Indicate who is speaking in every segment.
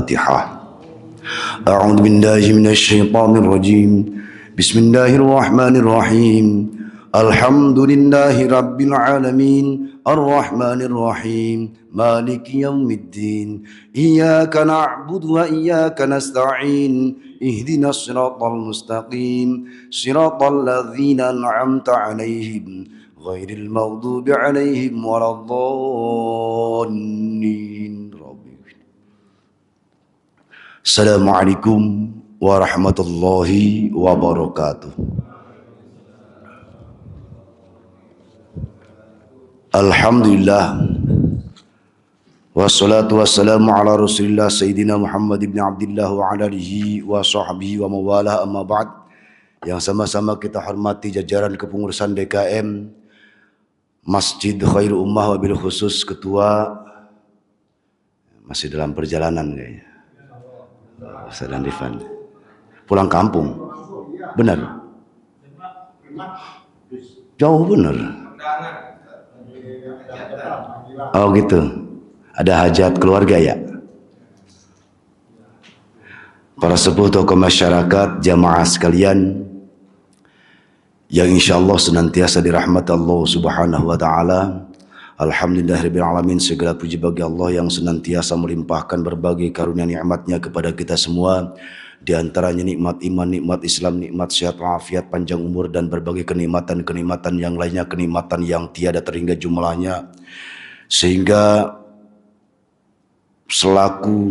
Speaker 1: Al-Fatihah. A'udzu billahi minasyaitonir rajim. Bismillahirrahmanirrahim. Alhamdulillahi rabbil alamin. Ar-Rahmanir Rahim. Maliki yaumiddin. Iyyaka na'budu wa iyyaka nasta'in. Ihdinas siratal mustaqim. Siratal ladzina an'amta 'alaihim ghairil maghdubi 'alaihim waladdallin. Assalamualaikum warahmatullahi wabarakatuh. Alhamdulillah. Wassalatu wassalamu ala Rasulillah Sayyidina Muhammad ibn Abdillah wa ala alihi wa sahbihi wa mawalah, amma ba'd. Yang sama-sama kita hormati jajaran kepengurusan DKM Masjid Khairul Ummah, wabil khusus ketua masih dalam perjalanan kayaknya. Sedang Rifan pulang kampung, benar? Jauh benar. Oh gitu, ada hajat keluarga ya. Para sepuh tokoh masyarakat, jamaah sekalian yang insyaallah senantiasa dirahmati Allah Subhanahu wa taala. Alhamdulillahirabbil alamin, segala puji bagi Allah yang senantiasa melimpahkan berbagai karunia nikmatnya kepada kita semua. Di antaranya nikmat iman, nikmat Islam, nikmat sehat walafiat, panjang umur, dan berbagai kenikmatan-kenikmatan yang lainnya, kenikmatan yang tiada terhingga jumlahnya. Sehingga selaku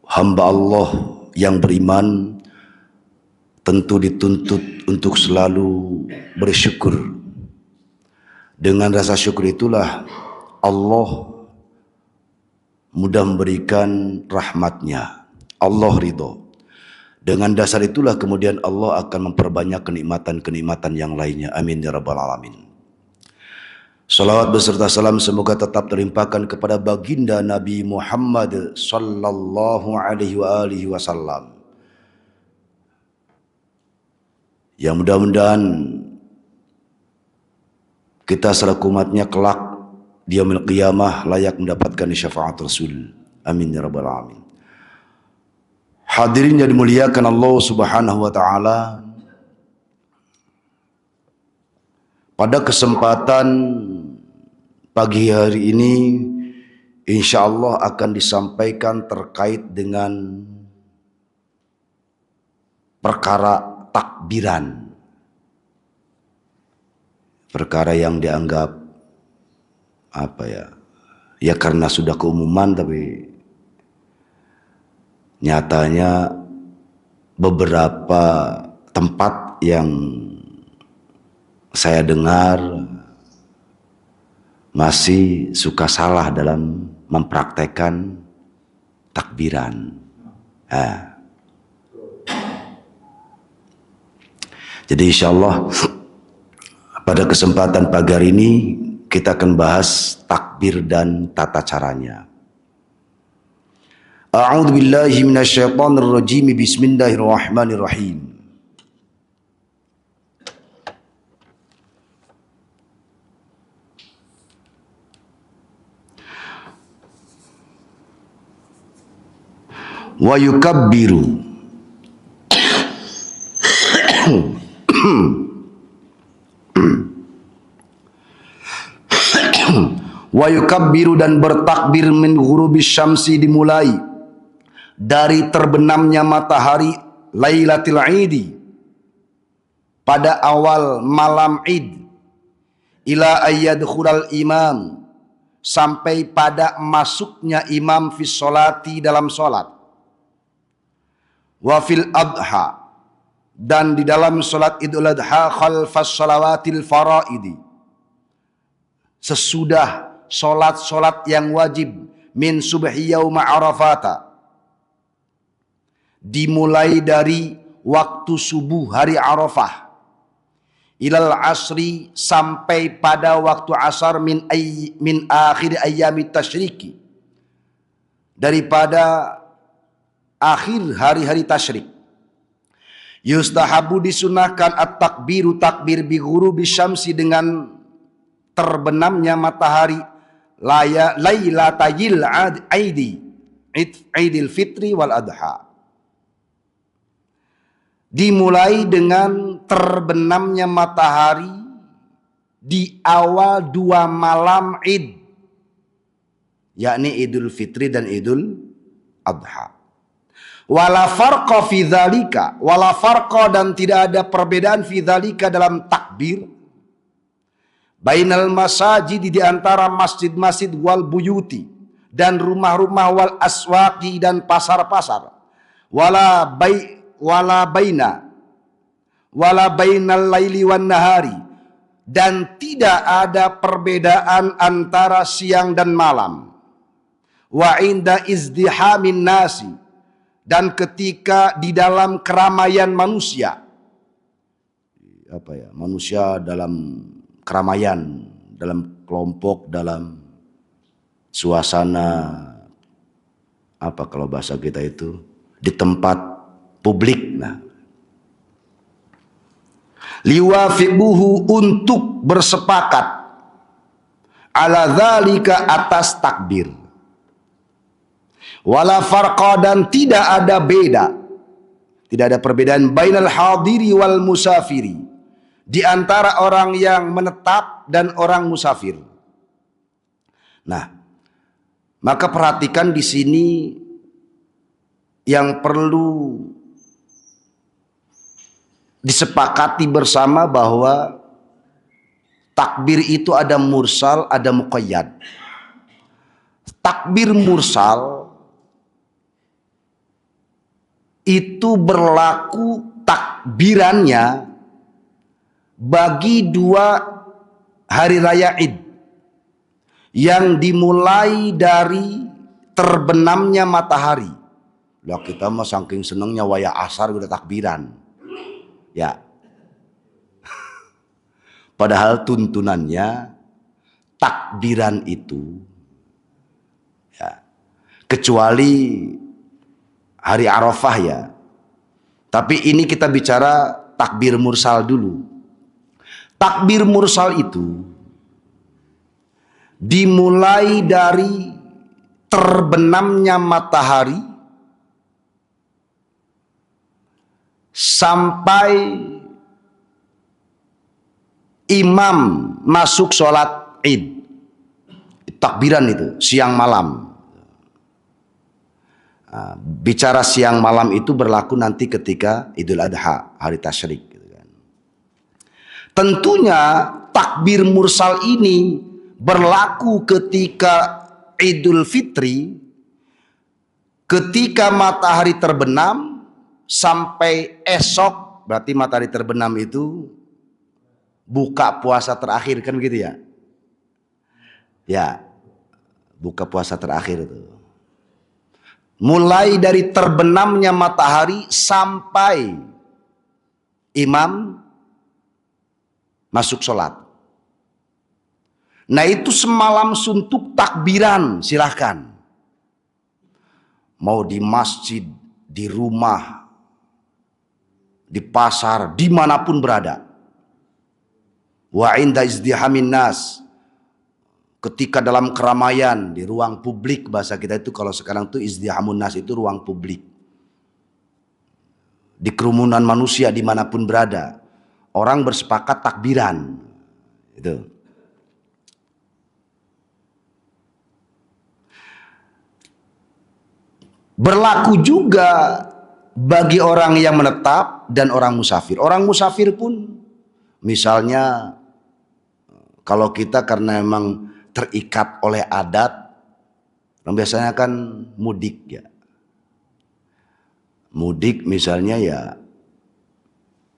Speaker 1: hamba Allah yang beriman tentu dituntut untuk selalu bersyukur. Dengan rasa syukur itulah Allah mudah memberikan rahmatnya, Allah ridho. Dengan dasar itulah kemudian Allah akan memperbanyak kenikmatan-kenikmatan yang lainnya. Amin ya rabbal alamin. Salawat beserta salam semoga tetap terlimpahkan kepada baginda Nabi Muhammad sallallahu alaihi wa alihi wasallam, yang mudah-mudahan kita selaku umatnya kelak di yaumil qiyamah layak mendapatkan syafaat Rasul. Amin ya rabbal alamin. Hadirin yang dimuliakan Allah Subhanahu wa taala, pada kesempatan pagi hari ini insyaallah akan disampaikan terkait dengan perkara takbiran. Perkara yang dianggap ya karena sudah keumuman, tapi nyatanya beberapa tempat yang saya dengar masih suka salah dalam mempraktekkan takbiran. Jadi insyaallah pada kesempatan pagi hari ini kita akan bahas takbir dan tata caranya. A'udzu billahi minasyaitonir rajim. Bismillahirrahmanirrahim. Wa yukabbiru wa yukabbiru, dan bertakbir min ghurubis syamsi, dimulai dari terbenamnya matahari Lailatul Idi, pada awal malam Id, ila ayyadkhulal imam, sampai pada masuknya imam fi sholati, dalam sholat, wa fil adha, dan di dalam sholat Idul Adha, khalfas shalawatil faraidi, sesudah sholat-sholat yang wajib, min subhi yauma arafata, dimulai dari waktu subuh hari Arafah, ilal asri, sampai pada waktu asar, min akhir ayyamit tasyriki, daripada akhir hari-hari tasyrik. Yustahabu, disunahkan, at-takbiru, takbir, bi ghurubi syamsi, dengan terbenamnya matahari, lailatayil aidi, Idul Fitri wal Adha. Dimulai dengan terbenamnya matahari di awal 2 malam Id, yakni Idul Fitri dan Idul Adha. Wala farqa fi dzalika, wala farqa dan tidak ada perbedaan fi dzalika dalam takbir bainal masajid di antara masjid-masjid wal buyuti dan rumah-rumah wal aswaqi dan pasar-pasar. Wala bainal laili wan nahari dan tidak ada perbedaan antara siang dan malam. Wa inda izdihamin nasi dan ketika di dalam keramaian manusia. Manusia dalam keramaian, dalam kelompok, dalam suasana kalau bahasa kita itu di tempat publik. Nah, liwafiquhu untuk bersepakat ala dzalika atas takbir. Wala farqa dan tidak ada beda, tidak ada perbedaan bainal hadiri wal musafiri, di antara orang yang menetap dan orang musafir. Nah, maka perhatikan di sini yang perlu disepakati bersama bahwa takbir itu ada mursal, ada muqayyad. Takbir mursal itu berlaku takbirannya bagi 2 hari raya Id yang dimulai dari terbenamnya matahari. Lah kita mah saking senengnya waya asar udah takbiran. Ya. Padahal tuntunannya takbiran itu ya, kecuali hari Arafah ya. Tapi ini kita bicara takbir mursal dulu. Takbir mursal itu dimulai dari terbenamnya matahari sampai imam masuk sholat Id. Takbiran itu siang malam. Nah, bicara siang malam itu berlaku nanti ketika Idul Adha, hari tasyrik. Gitu kan. Tentunya takbir mursal ini berlaku ketika Idul Fitri, ketika matahari terbenam sampai esok, berarti matahari terbenam itu buka puasa terakhir kan begitu ya? Ya, buka puasa terakhir itu. Mulai dari terbenamnya matahari sampai imam masuk sholat. Nah itu semalam suntuk takbiran, silahkan. Mau di masjid, di rumah, di pasar, dimanapun berada. Wa inda izdihamin nas, ketika dalam keramaian, di ruang publik, bahasa kita itu kalau sekarang itu izdihamun nas itu ruang publik. Di kerumunan manusia dimanapun berada, orang bersepakat takbiran. Itu. Berlaku juga bagi orang yang menetap dan orang musafir. Orang musafir pun misalnya kalau kita karena memang terikat oleh adat, biasanya kan mudik ya. Mudik misalnya ya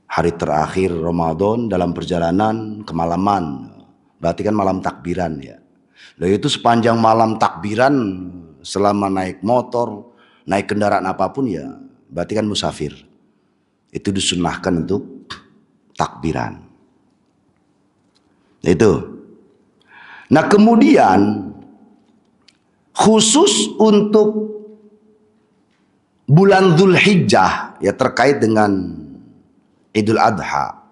Speaker 1: hari terakhir Ramadan dalam perjalanan kemalaman, berarti kan malam takbiran ya. Lalu itu sepanjang malam takbiran selama naik motor, naik kendaraan apapun ya, berarti kan musafir. Itu disunnahkan untuk takbiran. Itu. Nah kemudian khusus untuk bulan Dzulhijjah ya terkait dengan Idul Adha,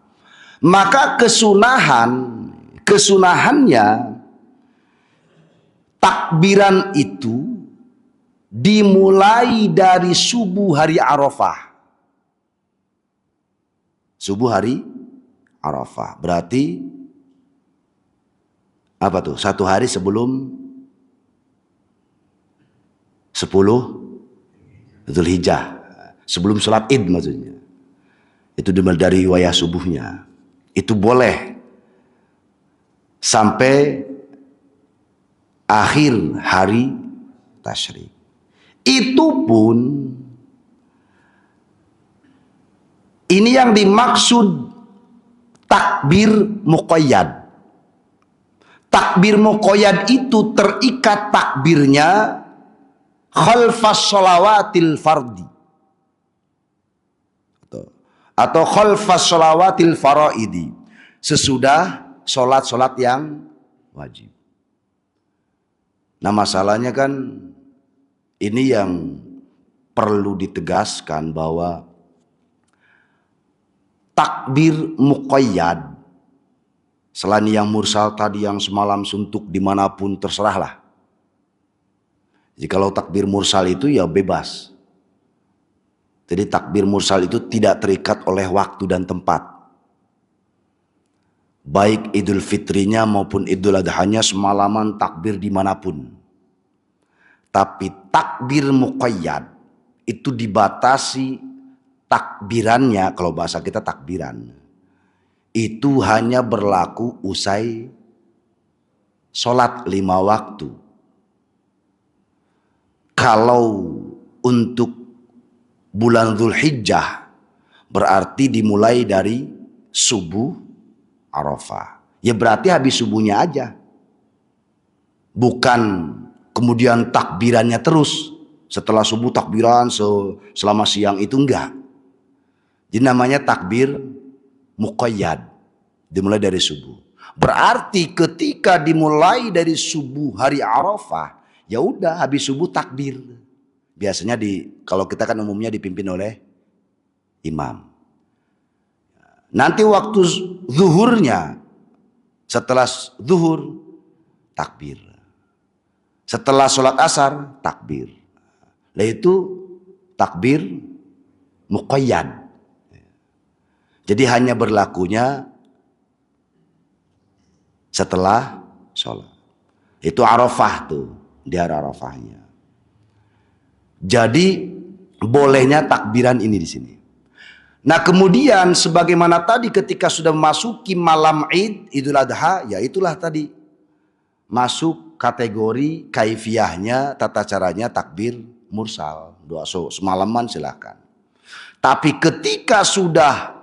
Speaker 1: maka kesunahannya takbiran itu dimulai dari subuh hari Arafah. Subuh hari Arafah. Berarti apa tuh? 1 hari sebelum 10 Dzulhijjah. Sebelum sholat Id maksudnya. Itu dari wayah subuhnya. Itu boleh sampai akhir hari tasyrik. Itu pun ini yang dimaksud takbir muqayyad. Takbir muqayyad itu terikat takbirnya khalfas sholawatil fardi atau khalfas sholawatil faraidi, sesudah sholat-sholat yang wajib. Nah masalahnya kan ini yang perlu ditegaskan bahwa takbir muqayyad selain yang mursal tadi yang semalam suntuk dimanapun terserahlah. Jadi kalau takbir mursal itu ya bebas. Jadi takbir mursal itu tidak terikat oleh waktu dan tempat. Baik Idul Fitrinya maupun Idul Adhanya semalaman takbir dimanapun. Tapi takbir muqayyad itu dibatasi takbirannya, kalau bahasa kita takbiran. Itu hanya berlaku usai sholat 5 waktu. Kalau untuk bulan Dzulhijjah berarti dimulai dari subuh Arafah. Ya berarti habis subuhnya aja. Bukan kemudian takbirannya terus. Setelah subuh takbiran selama siang itu enggak. Jadi namanya takbir muqayyad. Dimulai dari subuh. Berarti ketika dimulai dari subuh hari Arafah, ya udah habis subuh takbir. Biasanya kalau kita kan umumnya dipimpin oleh imam. Nanti waktu zuhurnya, setelah zuhur takbir. Setelah sholat asar takbir. Nah itu takbir muqayyad. Jadi hanya berlakunya setelah sholat. Itu Arafah tuh, di hari Arafahnya. Jadi bolehnya takbiran ini di sini. Nah kemudian sebagaimana tadi ketika sudah memasuki malam Id, Idul Adha, ya itulah tadi masuk kategori kaifiyahnya, tata caranya takbir mursal. Doa semalaman silakan. Tapi ketika sudah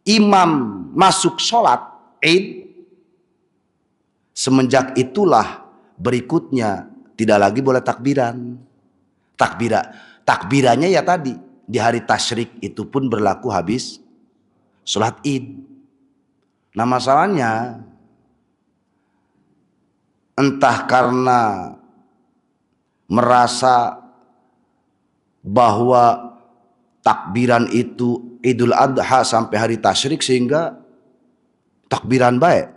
Speaker 1: imam masuk sholat Id, semenjak itulah berikutnya tidak lagi boleh takbiran. Takbirannya ya tadi di hari tasyrik itu pun berlaku habis sholat Id. Nah masalahnya entah karena merasa bahwa takbiran itu Idul Adha sampai hari tasyrik sehingga takbiran baik.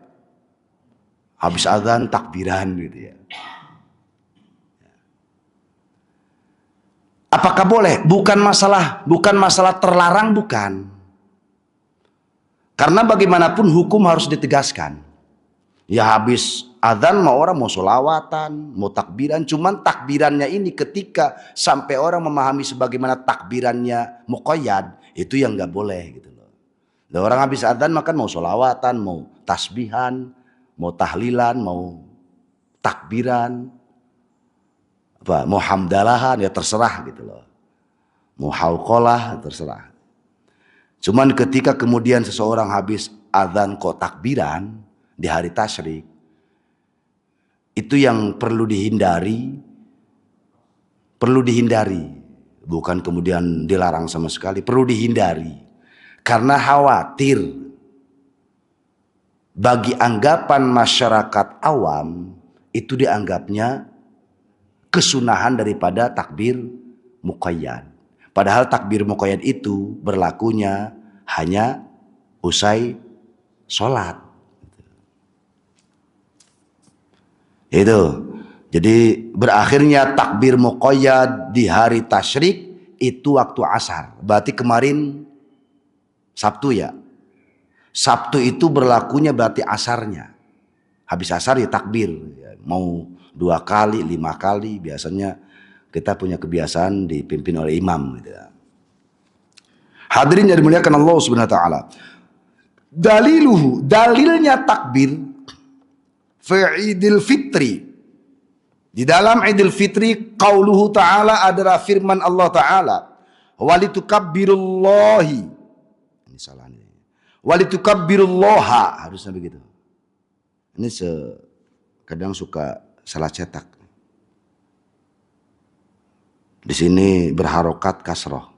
Speaker 1: Habis azan takbiran gitu ya. Apakah boleh? Bukan masalah terlarang, bukan. Karena bagaimanapun hukum harus ditegaskan. Ya habis azan mau orang mau sholawatan, mau takbiran. Cuman takbirannya ini ketika sampai orang memahami sebagaimana takbirannya muqayyad, itu yang nggak boleh gitu loh. Nah, orang habis azan makan mau sholawatan, mau tasbihan, mau tahlilan, mau takbiran. Mau hamdalahan ya terserah gitu loh. Mau hauqalah terserah. Cuman ketika kemudian seseorang habis azan kok takbiran di hari tasyrik, itu yang perlu dihindari. Bukan kemudian dilarang sama sekali, perlu dihindari. Karena khawatir bagi anggapan masyarakat awam itu dianggapnya kesunahan daripada takbir muqayyad. Padahal takbir muqayyad itu berlakunya hanya usai sholat. Itu. Jadi berakhirnya takbir muqayyad di hari tasyrik itu waktu asar. Berarti kemarin Sabtu ya. Sabtu itu berlakunya berarti asarnya. Habis asar ya takbir. Mau 2 kali, 5 kali. Biasanya kita punya kebiasaan dipimpin oleh imam. Gitu ya. Hadirin yang dimuliakan Allah Subhanahu wa taala. Dalilnya takbir fi Idul Fitri. Di dalam Idul Fitri qauluhu ta'ala adalah firman Allah Ta'ala. Walitukabbirullahi. Ini salah nih. Walitukabbirullaha. Harusnya begitu. Ini kadang suka salah cetak. Di sini berharokat kasroh.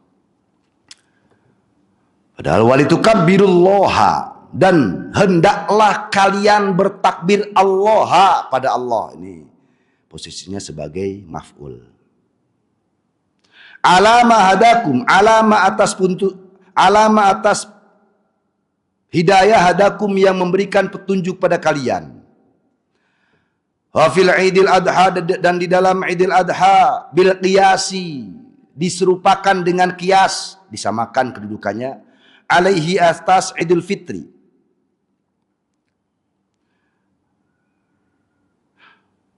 Speaker 1: Padahal walitukabbirullaha. Dan hendaklah kalian bertakbir Allah pada Allah. Ini posisinya sebagai maf'ul. Alama hadakum, alama atas hidayah hadakum yang memberikan petunjuk pada kalian. Wa fil Idul Adha, dan di dalam Idul Adha bil qiyasi, diserupakan dengan qiyas, disamakan kedudukannya alaihi atas Idul Fitri.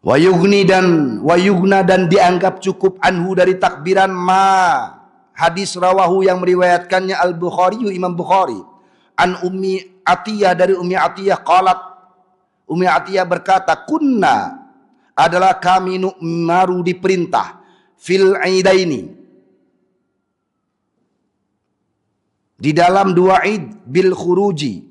Speaker 1: Wayugna dan dianggap cukup anhu dari takbiran hadis rawahu yang meriwayatkannya Al-Bukhari, Imam Bukhari, an Ummi Atiyah, dari Ummi Atiyah qalat, Ummi Atiyah berkata, kunna adalah kami nu'maru diperintah fil idaini, di dalam 2 id, bil khuruji,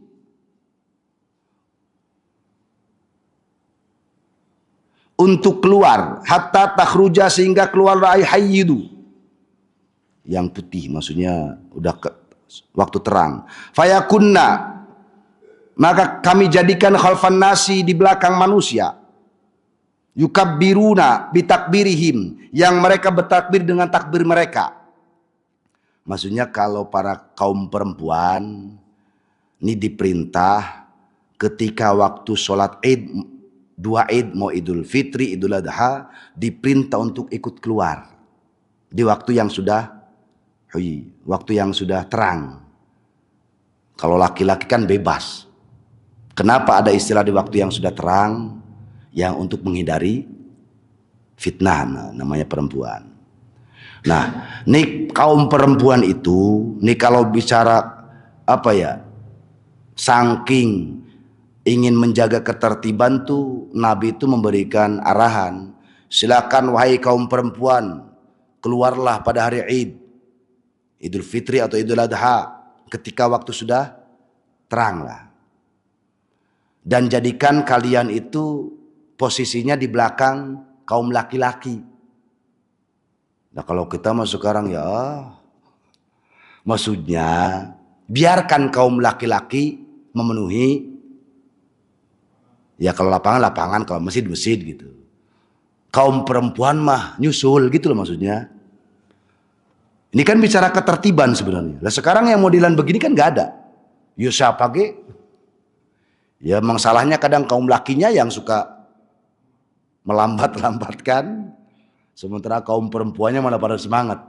Speaker 1: untuk keluar, hatta takhruja, sehingga keluar hayyidu, yang putih, maksudnya udah waktu terang. Fayakunna, maka kami jadikan khalfan nasi, di belakang manusia, yukabbiruna bitakbirihim, yang mereka bertakbir dengan takbir mereka. Maksudnya kalau para kaum perempuan ini diperintah ketika waktu sholat id, 2 id, mau Idul Fitri, Idul Adha, diperintah untuk ikut keluar di waktu yang sudah terang. Kalau laki-laki kan bebas. Kenapa ada istilah di waktu yang sudah terang? Yang untuk menghindari fitnah, namanya perempuan. Nah, nih kaum perempuan itu, nih kalau bicara saking ingin menjaga ketertiban tuh, Nabi itu memberikan arahan, silakan wahai kaum perempuan, keluarlah pada hari Id, Idul Fitri atau Idul Adha, ketika waktu sudah teranglah. Dan jadikan kalian itu posisinya di belakang kaum laki-laki. Nah kalau kita mah sekarang ya, maksudnya biarkan kaum laki-laki memenuhi. Ya kalau lapangan, kalau masjid gitu. Kaum perempuan mah nyusul gitu loh maksudnya. Ini kan bicara ketertiban sebenarnya. Nah sekarang yang modelan begini kan gak ada. Ya siapa ge? Ya memang salahnya kadang kaum lakinya yang suka melambat-lambatkan. Sementara kaum perempuannya malah pada semangat.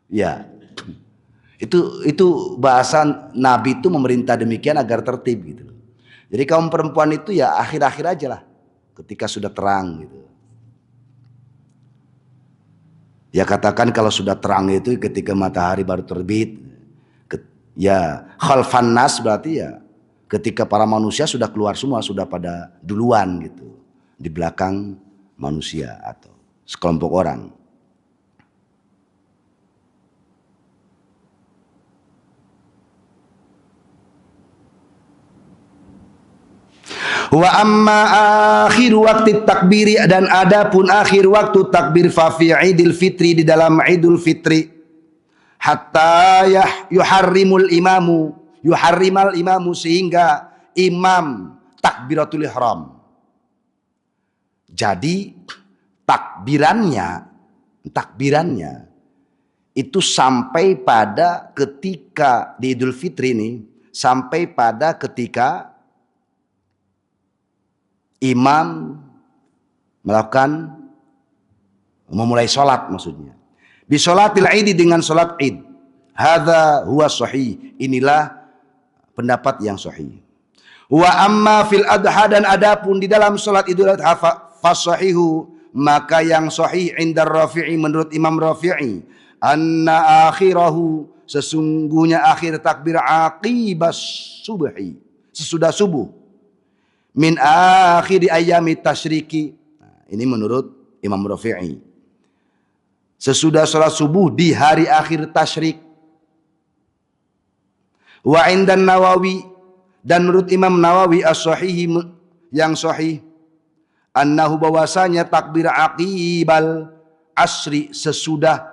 Speaker 1: Ya. Itu bahasa Nabi itu memerintah demikian agar tertib gitu. Jadi kaum perempuan itu ya akhir-akhir aja lah, ketika sudah terang gitu. Ya katakan kalau sudah terang itu ketika matahari baru terbit, ya khalfan nas berarti ya ketika para manusia sudah keluar semua, sudah pada duluan gitu, di belakang manusia atau sekelompok orang. Wa amma akhir waktu takbiri, dan adapun akhir waktu takbir fa fi Idul Fitri, di dalam Idul Fitri, hatta yuharrimal imamu, sehingga imam takbiratul ihram. Jadi takbirannya itu sampai pada ketika di Idul Fitri ini, sampai pada ketika imam memulai sholat maksudnya. Bi sholatil id, dengan sholat id. Hadza huwa sahih. Inilah pendapat yang sahih. Wa amma fil adha, dan adapun di dalam sholat Idul Adha, fasahihu, maka yang sahih indar Rafi'i, menurut Imam Rafi'i, anna akhirahu, sesungguhnya akhir takbir aqibas subhi, sesudah subuh, min akhir ayami tasyriki. Ini menurut Imam Rafi'i, sesudah sholat subuh di hari akhir tasyrik. Wa indan Nawawi, dan menurut Imam Nawawi as-sahihi, yang sahih, annahu, bahwasanya takbir aqibal asri, sesudah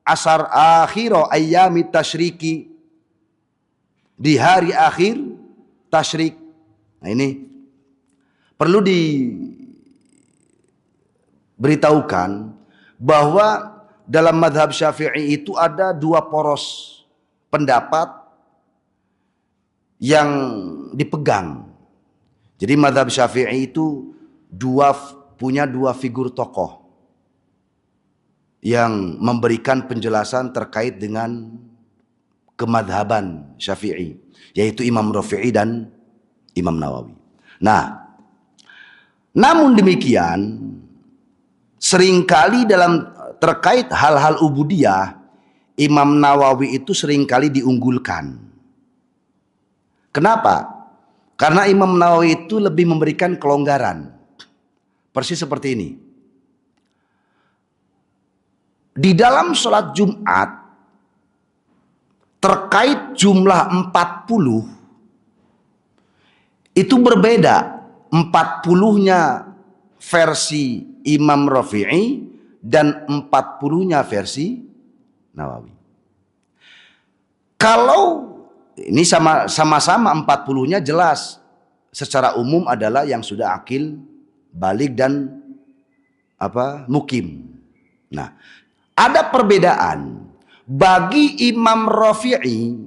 Speaker 1: asar, akhiro ayami tasyriki, di hari akhir tasyrik. Nah, ini perlu diberitahukan bahwa dalam madhab Syafi'i itu ada dua poros pendapat yang dipegang. Jadi madhab Syafi'i itu punya dua figur tokoh yang memberikan penjelasan terkait dengan kemadhaban Syafi'i, yaitu Imam Rafi'i dan Imam Nawawi. Nah, namun demikian, seringkali dalam terkait hal-hal ubudiyah, Imam Nawawi itu seringkali diunggulkan. Kenapa? Karena Imam Nawawi itu lebih memberikan kelonggaran. Persis seperti ini. Di dalam sholat Jumat, terkait jumlah 40, itu berbeda. 40-nya versi Imam Rafi'i dan 40-nya versi Nawawi. Kalau ini sama-sama 40-nya jelas secara umum adalah yang sudah akil, balik, dan mukim. Nah, ada perbedaan bagi Imam Rafi'i.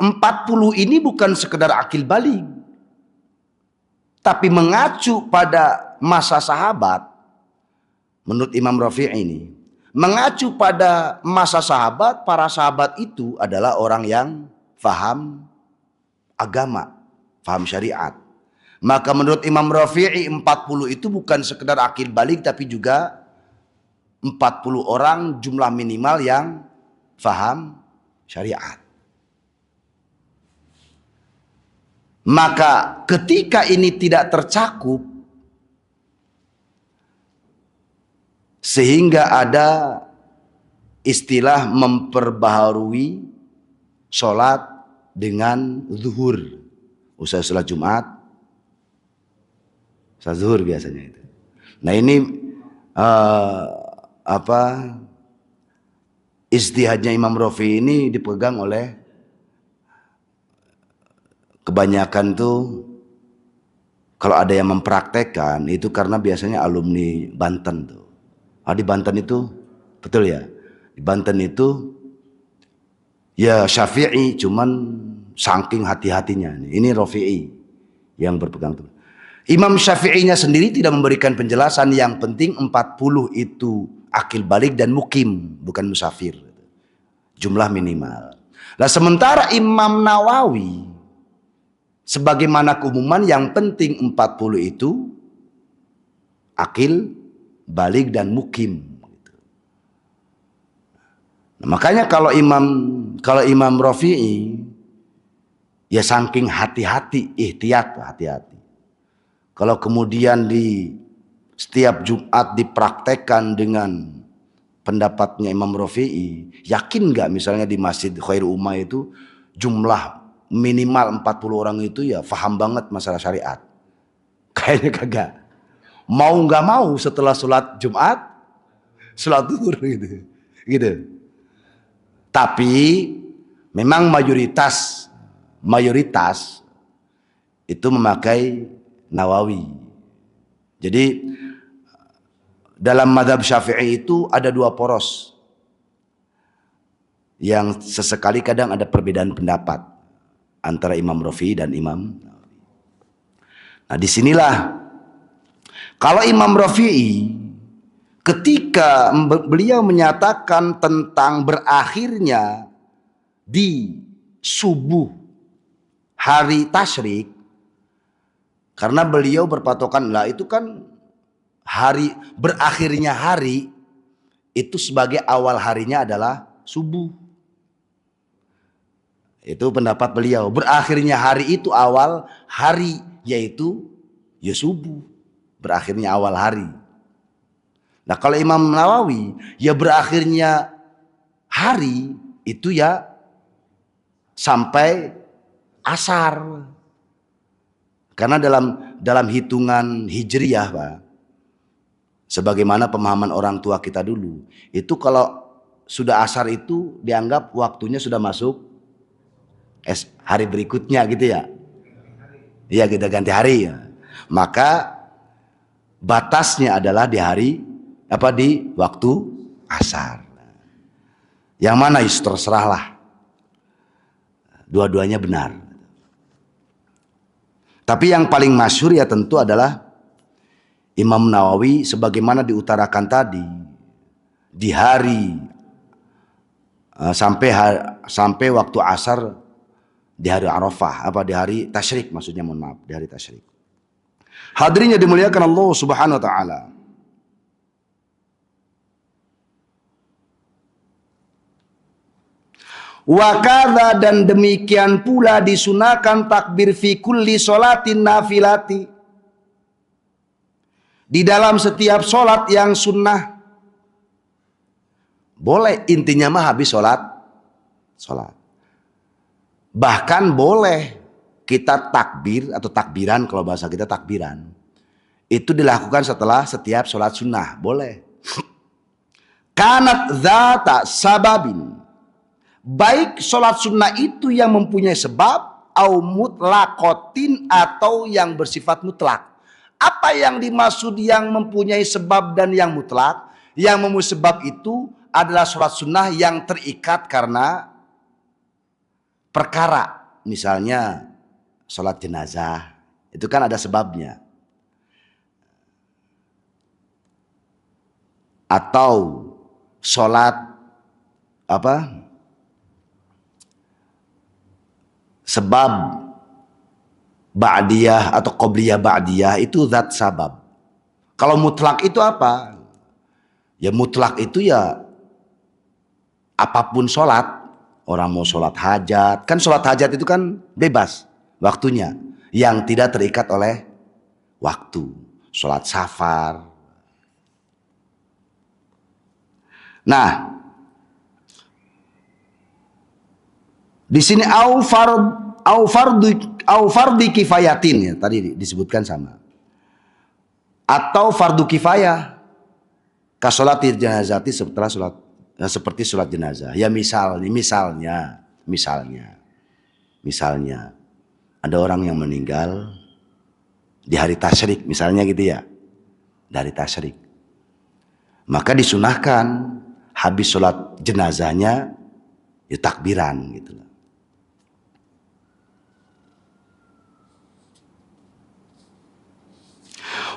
Speaker 1: 40 ini bukan sekedar akil balik, tapi mengacu pada masa sahabat. Menurut Imam Rafi'i ini, mengacu pada masa sahabat, para sahabat itu adalah orang yang faham agama, faham syariat. Maka menurut Imam Rafi'i 40 itu bukan sekedar akil balik, tapi juga 40 orang jumlah minimal yang faham syariat. Maka ketika ini tidak tercakup, sehingga ada istilah memperbaharui sholat dengan zuhur. Usai sholat Jumat, sholat zuhur biasanya itu. Nah, ini ijtihadnya Imam Rafi'i ini dipegang oleh kebanyakan tuh, kalau ada yang mempraktekkan itu karena biasanya alumni Banten tuh. Di Banten itu betul ya, di Banten itu ya Syafi'i, cuman saking hati-hatinya. Ini Rafi'i yang berpegang teguh. Imam Syafi'inya sendiri tidak memberikan penjelasan, yang penting 40 itu akil balik dan mukim, bukan musafir, jumlah minimal. Nah, sementara Imam Nawawi sebagaimana keumuman, yang penting 40 itu akil balik dan mukim. Nah, makanya kalau Imam Rafi'i ya saking hati-hati, ihtiyat, hati-hati. Kalau kemudian di setiap Jumat dipraktekkan dengan pendapatnya Imam Rafi'i, yakin nggak misalnya di Masjid Khairul Ummah itu jumlah minimal 40 orang itu ya faham banget masalah syariat? Kayaknya kagak. Mau nggak mau setelah sholat Jumat, sholat zuhur gitu. Tapi memang mayoritas itu memakai Nawawi. Jadi dalam mazhab Syafi'i itu ada dua poros yang sesekali kadang ada perbedaan pendapat antara Imam Rafi'i dan Imam Nawawi. Nah, disinilah Kalau Imam Rafi'i ketika beliau menyatakan tentang berakhirnya di subuh hari tasyrik, karena beliau berpatokan lah itu kan hari berakhirnya hari itu sebagai awal harinya adalah subuh. Itu pendapat beliau. Berakhirnya hari itu awal hari, yaitu ya subuh. Berakhirnya awal hari. Nah kalau Imam Nawawi ya berakhirnya hari itu ya sampai asar. Karena dalam hitungan hijriyah, Pak, sebagaimana pemahaman orang tua kita dulu, itu kalau sudah asar itu dianggap waktunya sudah masuk hari berikutnya gitu ya. Iya, kita ganti hari ya. Maka batasnya adalah di waktu asar. Yang mana terserahlah. Dua-duanya benar. Tapi yang paling masyhur ya tentu adalah Imam Nawawi sebagaimana diutarakan tadi, di hari sampai waktu asar di hari Arafah, di hari tasyrik, maksudnya, mohon maaf, di hari tasyrik. Hadirin yang dimuliakan Allah Subhanahu wa taala. Wa kadza, dan demikian pula disunahkan takbir fi kulli sholatin nafilati, di dalam setiap sholat yang sunnah. Boleh, intinya mah habis sholat. Bahkan boleh kita takbir atau takbiran, kalau bahasa kita takbiran, itu dilakukan setelah setiap sholat sunnah, boleh. Kanat dzata sababin, baik sholat sunnah itu yang mempunyai sebab, au mutlaqatin, atau yang bersifat mutlak. Apa yang dimaksud yang mempunyai sebab dan yang mutlak? Yang mempunyai sebab itu adalah sholat sunnah yang terikat karena perkara. Misalnya sholat jenazah, itu kan ada sebabnya. Atau sholat sebab ba'diyah atau qobliyah ba'diyah, itu zat sabab. Kalau mutlak itu apa? Ya mutlak itu ya apapun sholat. Orang mau sholat hajat, kan sholat hajat itu kan bebas waktunya, yang tidak terikat oleh waktu. Sholat safar. Nah, di sini au fardu kifayatin, ya tadi disebutkan sama. Atau fardu kifayah ka sholati jenazati, setelah sholat seperti sholat jenazah. Ya misalnya ada orang yang meninggal di hari tasyrik, misalnya gitu ya, dari tasyrik, maka disunahkan habis sholat jenazahnya ya takbiran gitu.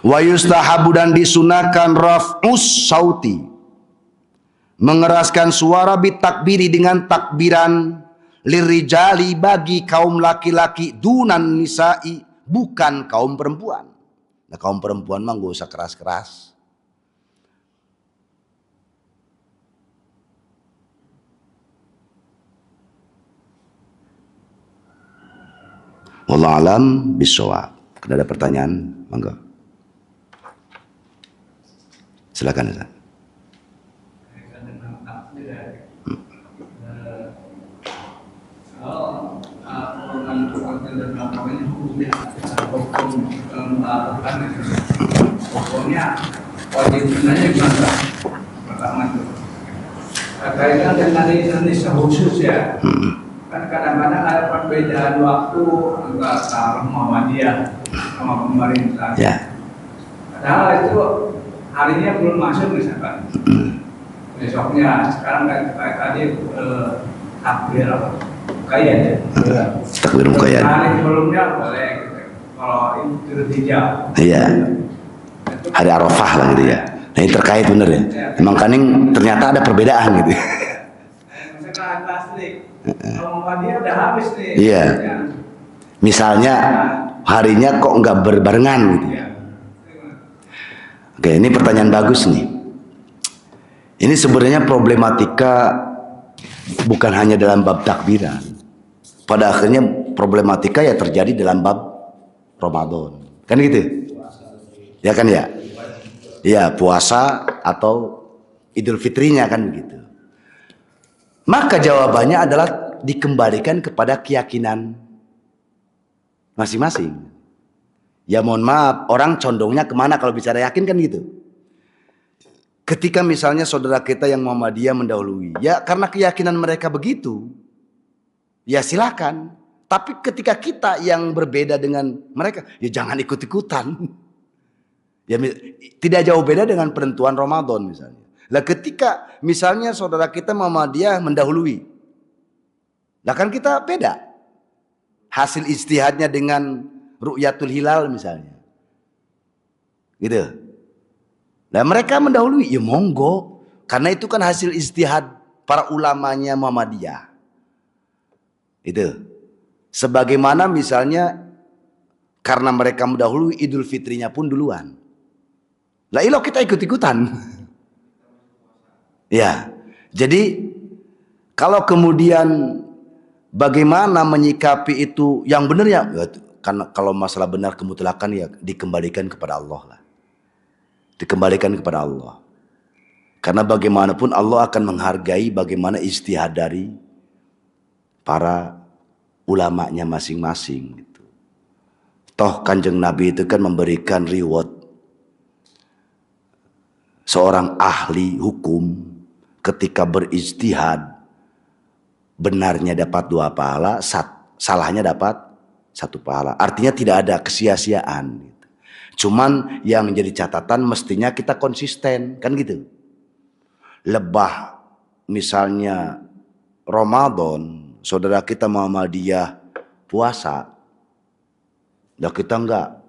Speaker 1: Wa yustahabu, dan disunahkan raf'us sauti, mengeraskan suara bitakbiri, dengan takbiran, lirijali, bagi kaum laki-laki, dunan nisa'i, bukan kaum perempuan. Nah kaum perempuan mah gak usah keras-keras. Wallahu alam bisawab. Ada pertanyaan? Monggo. Silakan Ustaz.
Speaker 2: Pokoknya wajib sebenarnya gimana? Pertama itu kaitan dengan Indonesia khusus ya. Kan kadang-kadang ada perbedaan waktu antara Muhammadiyah sama pemerintah.
Speaker 1: Ya.
Speaker 2: Padahal itu harinya belum masuk misalkan. Besoknya sekarang kayak tadi takbir kayak ya.
Speaker 1: Takbir mukayyad.
Speaker 2: Hari sebelumnya boleh gitu. Kalau itu tidak.
Speaker 1: Iya. hari Arafah lah gitu ya. Nah ini terkait bener ya. Emang kaning ternyata ada perbedaan gitu.
Speaker 2: Misalkan plastik, kalau Muhammadiyah udah habis nih.
Speaker 1: Iya. Misalnya harinya kok nggak berbarengan gitu. Oke, ini pertanyaan bagus nih. Ini sebenarnya problematika bukan hanya dalam bab takbiran. Pada akhirnya problematika ya terjadi dalam bab Ramadan. Kan gitu? Ya kan ya? Ya, puasa atau Idul Fitrinya kan begitu. Maka jawabannya adalah dikembalikan kepada keyakinan masing-masing. Ya mohon maaf, orang condongnya kemana kalau bicara yakin kan gitu. Ketika misalnya saudara kita yang Muhammadiyah mendahului, ya karena keyakinan mereka begitu, ya silakan. Tapi ketika kita yang berbeda dengan mereka, ya jangan ikut-ikutan. Ya tidak jauh beda dengan penentuan Ramadan misalnya. Lah ketika misalnya saudara kita Muhammadiyah mendahului, lah kan kita beda. Hasil ijtihadnya dengan ru'yatul hilal misalnya. Gitu. Nah mereka mendahului, ya monggo. Karena itu kan hasil ijtihad para ulamanya Muhammadiyah. Itu. Sebagaimana misalnya karena mereka mendahului Idul Fitrinya pun duluan. Lah ilo kita ikut-ikutan. Ya. Jadi kalau kemudian bagaimana menyikapi itu yang benar ya, karena kalau masalah benar kemutlakan ya dikembalikan kepada Allah lah. Dikembalikan kepada Allah. Karena bagaimanapun Allah akan menghargai bagaimana ijtihad dari para ulamanya masing-masing gitu. Toh Kanjeng Nabi itu kan memberikan reward seorang ahli hukum ketika berijtihad, benarnya dapat 2 pahala, salahnya dapat 1 pahala. Artinya tidak ada kesia-siaan gitu. Cuman yang menjadi catatan mestinya kita konsisten, kan gitu. Lebah misalnya Ramadan, saudara kita Muhammadiyah puasa, lah kita enggak.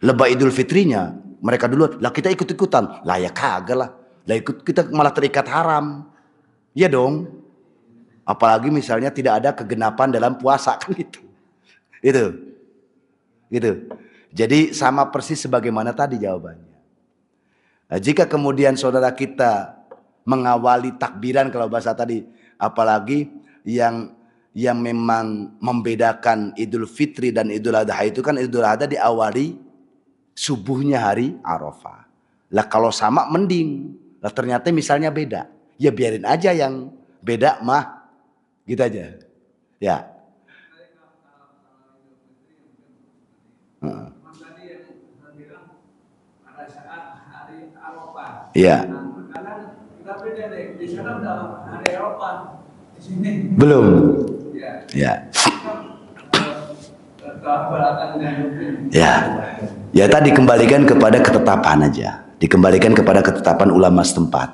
Speaker 1: Lebah Idul Fitrinya mereka duluan, lah kita ikut-ikutan. Lah ya kagak lah. Lah ikut kita malah terikat haram. Iya dong. Apalagi misalnya tidak ada kegenapan dalam puasa kan gitu. Itu. Gitu. Jadi sama persis sebagaimana tadi jawabannya. Nah, jika kemudian saudara kita mengawali takbiran kalau bahasa tadi, apalagi yang memang membedakan Idul Fitri dan Idul Adha itu kan Idul Adha diawali subuhnya hari Arafah. Lah kalau sama mending. Lah ternyata misalnya beda. Ya biarin aja yang beda mah. Gitu aja. Ya. Iya. Belum. Ya. Ya. Ya tadi kembalikan kepada ketetapan aja. Dikembalikan kepada ketetapan ulama setempat.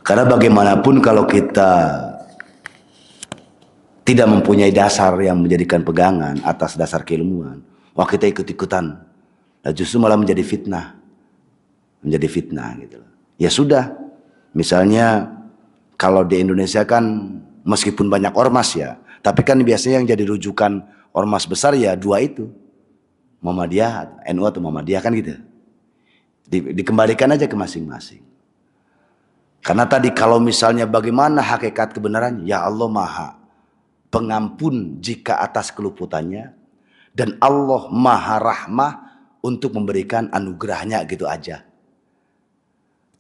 Speaker 1: Karena bagaimanapun kalau kita tidak mempunyai dasar yang menjadikan pegangan atas dasar keilmuan, wah kita ikut-ikutan, nah justru malah menjadi fitnah, gitu. Ya sudah, misalnya kalau di Indonesia kan meskipun banyak ormas ya, tapi kan biasanya yang jadi rujukan ormas besar ya 2 itu, Muhammadiyah, NU atau Muhammadiyah kan gitu. Dikembalikan aja ke masing-masing. Karena tadi kalau misalnya bagaimana hakikat kebenaran, ya Allah Maha Pengampun jika atas keluputannya, dan Allah Maha Rahmah untuk memberikan anugerahnya gitu aja.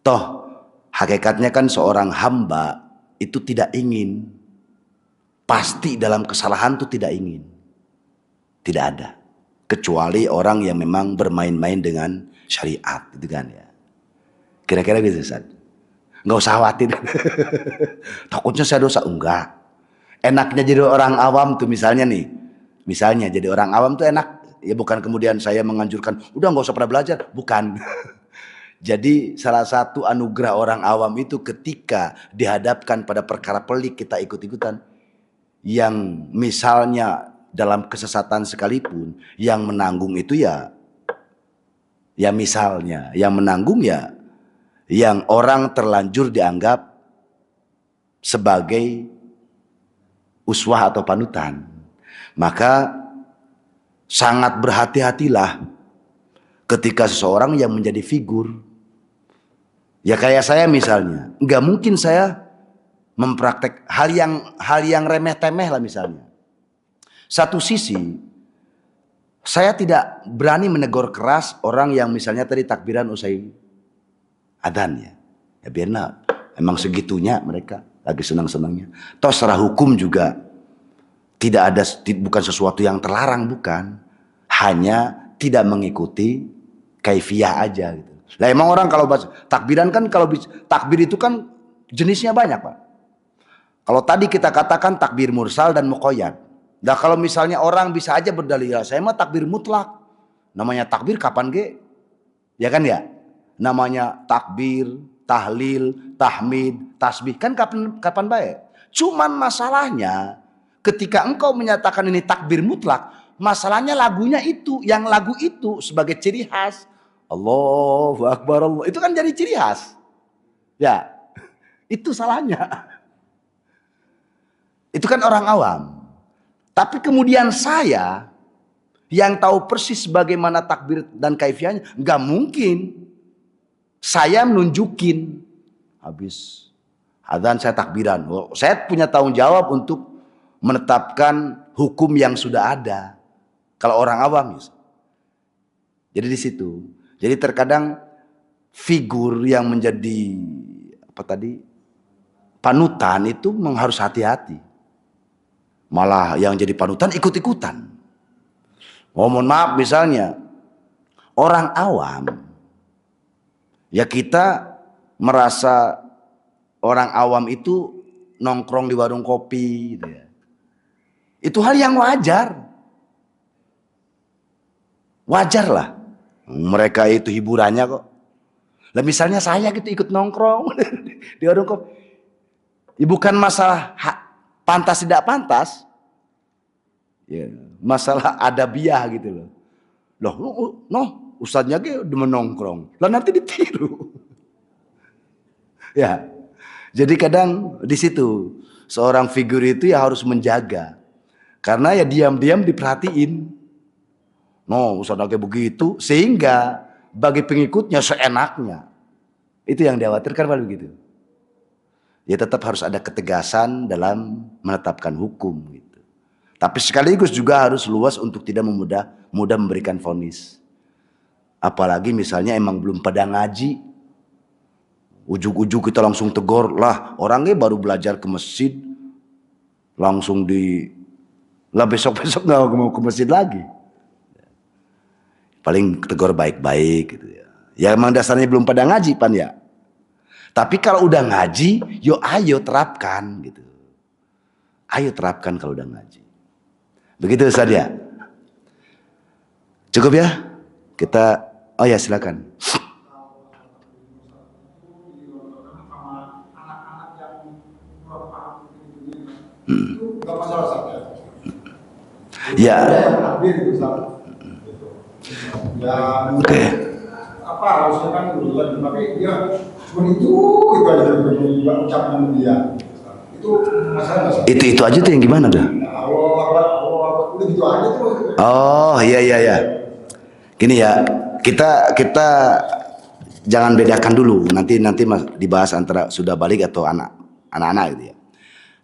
Speaker 1: Toh hakikatnya kan seorang hamba itu tidak ingin, pasti dalam kesalahan itu tidak ingin, tidak ada, kecuali orang yang memang bermain-main dengan syariat gitu kan ya. Kira-kira gitu Ustaz. Nggak usah khawatir. Takutnya saya dosa, enggak. Enaknya jadi orang awam tuh misalnya nih. Misalnya jadi orang awam tuh enak. Ya bukan kemudian saya menganjurkan, udah nggak usah pernah belajar. Bukan. Jadi salah satu anugerah orang awam itu ketika dihadapkan pada perkara pelik kita ikut-ikutan. Yang misalnya dalam kesesatan sekalipun, yang menanggung itu ya Ya misalnya, yang menanggung ya yang orang terlanjur dianggap sebagai uswah atau panutan. Maka sangat berhati-hatilah ketika seseorang yang menjadi figur. Ya kayak saya misalnya, nggak mungkin saya mempraktek hal yang remeh-temeh lah misalnya. Satu sisi, saya tidak berani menegur keras orang yang misalnya tadi takbiran usai adzan ya. Ya biarlah, emang segitunya mereka lagi senang-senangnya. Toh secara hukum juga tidak ada, bukan sesuatu yang terlarang, bukan. Hanya tidak mengikuti kaifiyah aja gitu. Lah emang orang kalau baca takbiran kan, kalau takbir itu kan jenisnya banyak Pak. Kalau tadi kita katakan takbir mursal dan muqayyad. Nah kalau misalnya orang bisa aja berdalil, ya saya mah takbir mutlak. Namanya takbir kapan ge? Ya kan ya? Namanya takbir, tahlil, tahmid, tasbih kan kapan baik. Cuman masalahnya ketika engkau menyatakan ini takbir mutlak, masalahnya lagunya itu, yang lagu itu sebagai ciri khas. Allahu Akbar Allah. Itu kan jadi ciri khas. Ya. Itu salahnya. Itu kan orang awam. Tapi kemudian saya yang tahu persis bagaimana takbir dan kaifiyahnya, nggak mungkin saya menunjukin habis adzan saya takbiran. Saya punya tanggung jawab untuk menetapkan hukum yang sudah ada. Kalau orang awam, jadi di situ. Jadi terkadang figur yang menjadi panutan itu harus hati-hati. Malah yang jadi panutan ikut-ikutan. Oh mohon maaf misalnya orang awam, ya kita merasa orang awam itu nongkrong di warung kopi gitu ya. Itu hal yang wajar. Wajar lah. Mereka itu hiburannya kok. Lah misalnya saya gitu ikut nongkrong di warung kopi. Ya, bukan masalah pantas tidak pantas. Ya, masalah adabiah gitu loh. Loh, ustadznya ge udah menongkrong. Lah nanti ditiru. Ya. Jadi kadang di situ seorang figur itu ya harus menjaga. Karena ya diam-diam diperhatiin. No, ustadznya kayak begitu sehingga bagi pengikutnya seenaknya. Itu yang dikhawatirkan kalau begitu. Ya tetap harus ada ketegasan dalam menetapkan hukum gitu. Tapi sekaligus juga harus luas untuk tidak mudah memberikan vonis. Apalagi misalnya emang belum pada ngaji. Ujuk-ujuk kita langsung tegur lah, orangnya baru belajar ke masjid. Langsung lah besok-besok gak mau ke masjid lagi. Paling tegur baik-baik gitu ya. Ya emang dasarnya belum pada ngaji pan ya. Tapi kalau udah ngaji, ayo terapkan gitu. Ayo terapkan kalau udah ngaji. Begitu Ustaz ya. Cukup ya? Kita, oh ya silakan. Ya. Oke.
Speaker 3: Apa harusnya kan bulan, tapi dia cuma itu aja juga ucapan dia. Itu masalah.
Speaker 1: Itu aja tuh yang gimana dah?
Speaker 3: Allah, udah gitu aja tuh.
Speaker 1: Oh iya. Gini ya, kita jangan bedakan dulu. Nanti dibahas antara sudah balik atau anak-anak gitu ya.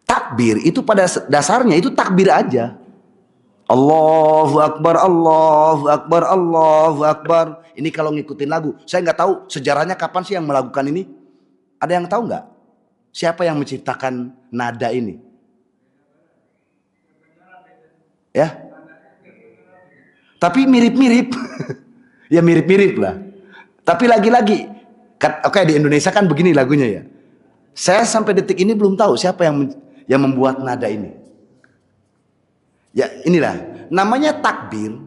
Speaker 1: Takbir itu pada dasarnya itu takbir aja. Allahu Akbar, Allahu Akbar, Allahu Akbar. Ini kalau ngikutin lagu. Saya nggak tahu sejarahnya kapan sih yang melakukan ini. Ada yang tahu nggak? Siapa yang menciptakan nada ini? Ya. Tapi mirip-mirip. Ya mirip-mirip lah. Tapi lagi-lagi. Oke, di Indonesia kan begini lagunya ya. Saya sampai detik ini belum tahu siapa yang membuat nada ini. Ya inilah namanya takbir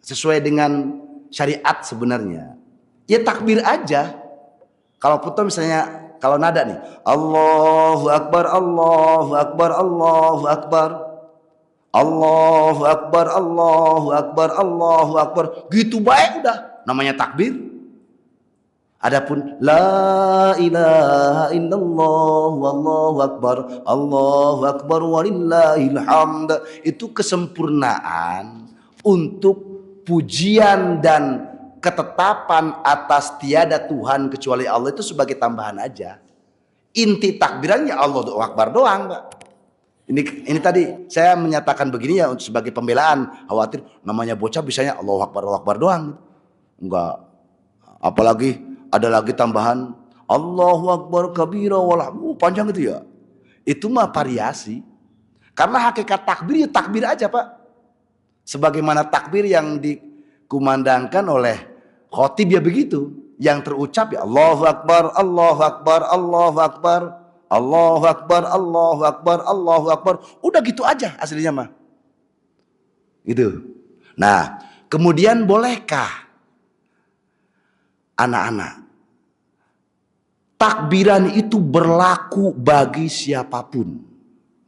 Speaker 1: sesuai dengan syariat sebenarnya. Ya takbir aja. Kalau putus misalnya kalau nada nih, Allahu Akbar, Allahu Akbar, Allahu Akbar, Allahu Akbar, Allahu Akbar, Allahu Akbar, gitu baik udah. namanya takbir. Adapun la ilaha illallah wallahu akbar walillahil hamd, itu kesempurnaan untuk pujian dan ketetapan atas tiada Tuhan kecuali Allah, itu sebagai tambahan aja. Inti takbirannya Allahu akbar doang, Pak. Ini tadi saya menyatakan begini ya untuk sebagai pembelaan, khawatir namanya bocah bisanya Allahu akbar doang. Enggak. Apalagi ada lagi tambahan Allahu akbar kabira panjang itu ya. Itu mah variasi. Karena hakikat takbir ya takbir aja, Pak. Sebagaimana takbir yang dikumandangkan oleh khotib ya begitu. Yang terucap ya Allahu akbar, Allahu akbar, Allahu akbar, Allahu akbar, Allahu akbar, Allahu akbar. Udah gitu aja aslinya mah. Gitu. Nah, kemudian bolehkah anak-anak, takbiran itu berlaku bagi siapapun,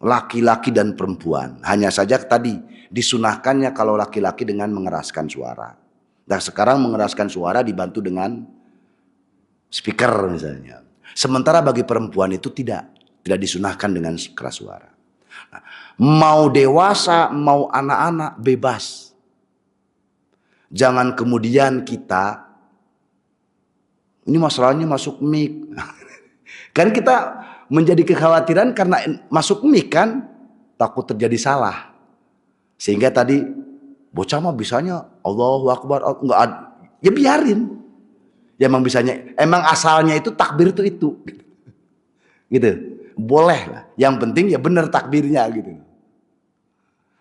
Speaker 1: laki-laki dan perempuan. Hanya saja tadi disunahkannya kalau laki-laki dengan mengeraskan suara. Nah sekarang mengeraskan suara dibantu dengan speaker misalnya. Sementara bagi perempuan itu tidak disunahkan dengan keras suara. Nah, mau dewasa mau anak-anak bebas. Jangan kemudian kita, ini masalahnya masuk mic. Kan kita menjadi kekhawatiran karena masuk mic kan, takut terjadi salah. Sehingga tadi bocah mah bisanya Allahu akbar, enggak ya biarin. Ya emang bisanya, emang asalnya itu takbir itu. Gitu. Boleh lah. Yang penting ya benar takbirnya gitu.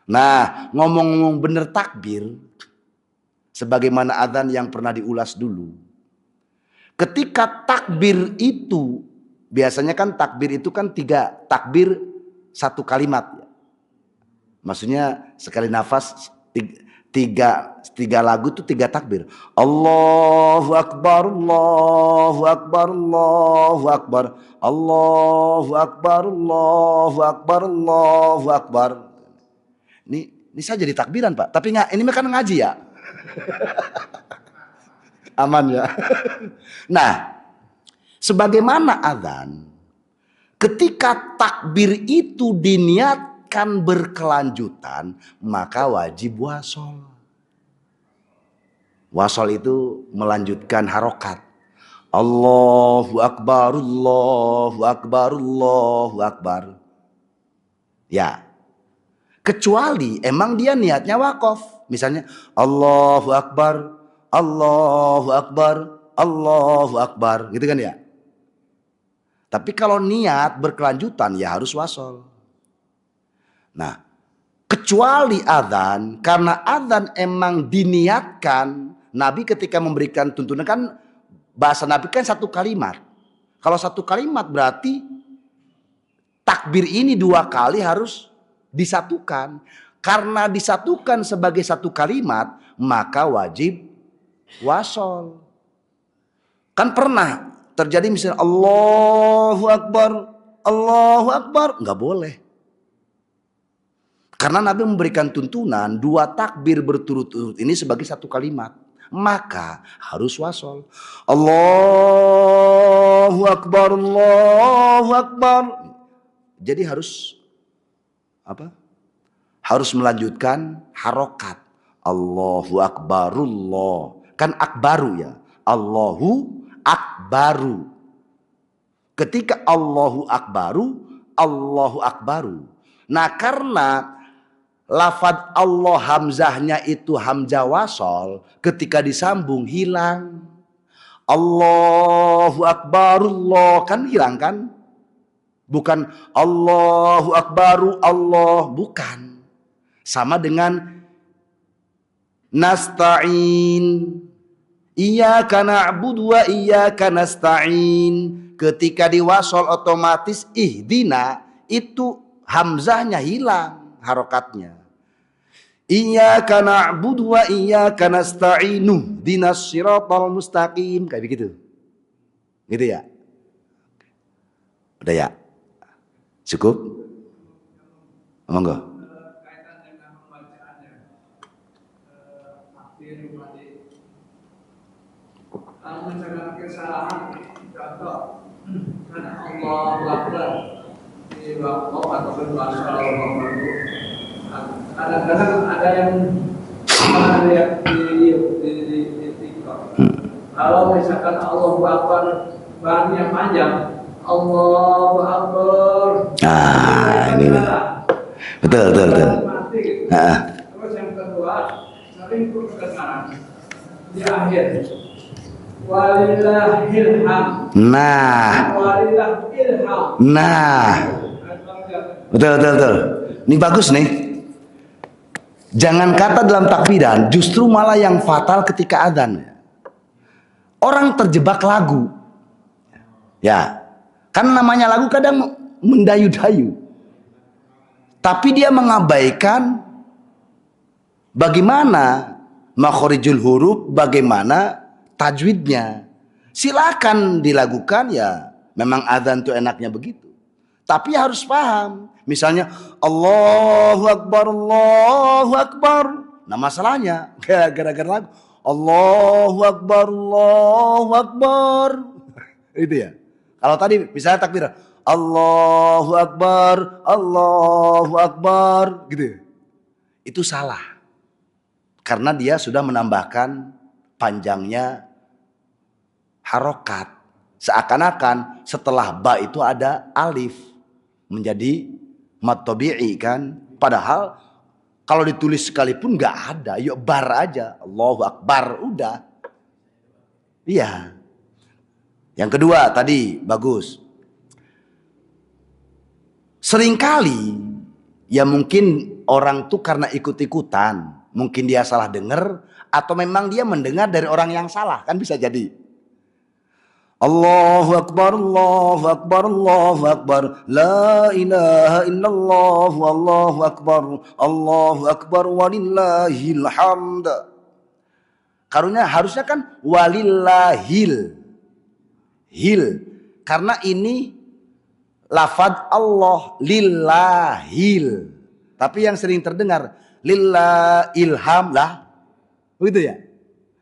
Speaker 1: Nah, ngomong-ngomong benar takbir, sebagaimana adzan yang pernah diulas dulu. Ketika takbir itu, biasanya kan takbir itu kan 3 takbir 1 kalimat. Maksudnya sekali nafas 3 lagu itu 3 takbir. Allahu akbar, Allahu akbar, Allahu akbar, Allahu akbar, Allahu akbar, Allahu akbar. Ini saya jadi takbiran, Pak. Tapi ini kan ngaji ya. Aman ya. Nah, sebagaimana adzan, ketika takbir itu diniatkan berkelanjutan, maka wajib wasol. Wasol itu melanjutkan harokat. Allahu akbar, Allahu akbar, Allahu akbar. Ya. Kecuali emang dia niatnya wakaf. Misalnya Allahu akbar, Allahu akbar, Allahu akbar, gitu kan ya. Tapi kalau niat berkelanjutan ya harus wasol. Nah, kecuali adzan, karena adzan emang diniatkan, Nabi ketika memberikan tuntunan kan bahasa Nabi kan 1 kalimat. Kalau 1 kalimat berarti takbir ini 2 kali harus disatukan. Karena disatukan sebagai 1 kalimat, maka wajib wasol. Kan pernah terjadi misalnya Allahu Akbar, nggak boleh. Karena Nabi memberikan tuntunan 2 takbir berturut-turut ini sebagai 1 kalimat, maka harus wasol. Allahu Akbar, Allahu Akbar. Jadi harus apa? Harus melanjutkan harokat. Allahu Akbarullah. Kan akbaru ya. Allahu akbaru. Ketika Allahu akbaru, Allahu akbaru. Nah karena lafadz Allah hamzahnya itu hamzah wasol, ketika disambung hilang. Allahu akbarullah kan hilang kan? Bukan Allahu akbaru Allah, bukan. Sama dengan nasta'in. Iyyaka na'budu wa iyyaka nasta'in. Ketika diwasol otomatis ihdina itu hamzahnya hilang harokatnya. Iyyaka na'budu wa iyyaka nasta'inu dinas siratal mustaqim, kayak begitu. Gitu ya. Udah ya. Cukup? Monggo.
Speaker 2: Namun misalkan kesalahan, contoh, kan Allah Akbar di waktu atau kedua Allah Akbar itu, kadang-kadang ada yang lihat di TikTok. Kalau misalkan Allah Akbar bahannya panjang, Allahu Akbar.
Speaker 1: Ini betul.
Speaker 2: Terus yang kedua, sering kedengaran di akhir. Walillahil hamd. Walillahil hamd.
Speaker 1: Betul. Ini bagus nih. Jangan kata dalam takbiran, justru malah yang fatal ketika adzan. Orang terjebak lagu. Ya. Kan namanya lagu kadang mendayu-dayu. Tapi dia mengabaikan bagaimana makhorijul huruf, bagaimana tajwidnya. Silakan dilakukan ya. Memang adzan itu enaknya begitu. Tapi harus paham. Misalnya Allahu Akbar, Allahu Akbar. Nah masalahnya gara-gara lagu Allahu Akbar, Allahu Akbar. Itu ya. Kalau tadi misalnya takbir Allahu Akbar, Allahu Akbar gitu. Itu salah. Karena dia sudah menambahkan panjangnya harokat. Seakan-akan setelah ba itu ada alif. Menjadi mad tabi'i kan. Padahal kalau ditulis sekalipun gak ada. Yuk bar aja. Allahu Akbar udah. Iya. Yang kedua tadi bagus. Seringkali ya mungkin orang tuh karena ikut-ikutan, mungkin dia salah dengar atau memang dia mendengar dari orang yang salah, kan bisa jadi. Allahu Akbar, Allahu Akbar, Allahu Akbar, la ilaha illallah, Allahu Akbar, walillahil hamd. Karunya harusnya kan walillahil. Karena ini lafad Allah lillahil. Tapi yang sering terdengar lillah ilham lah. Begitu ya?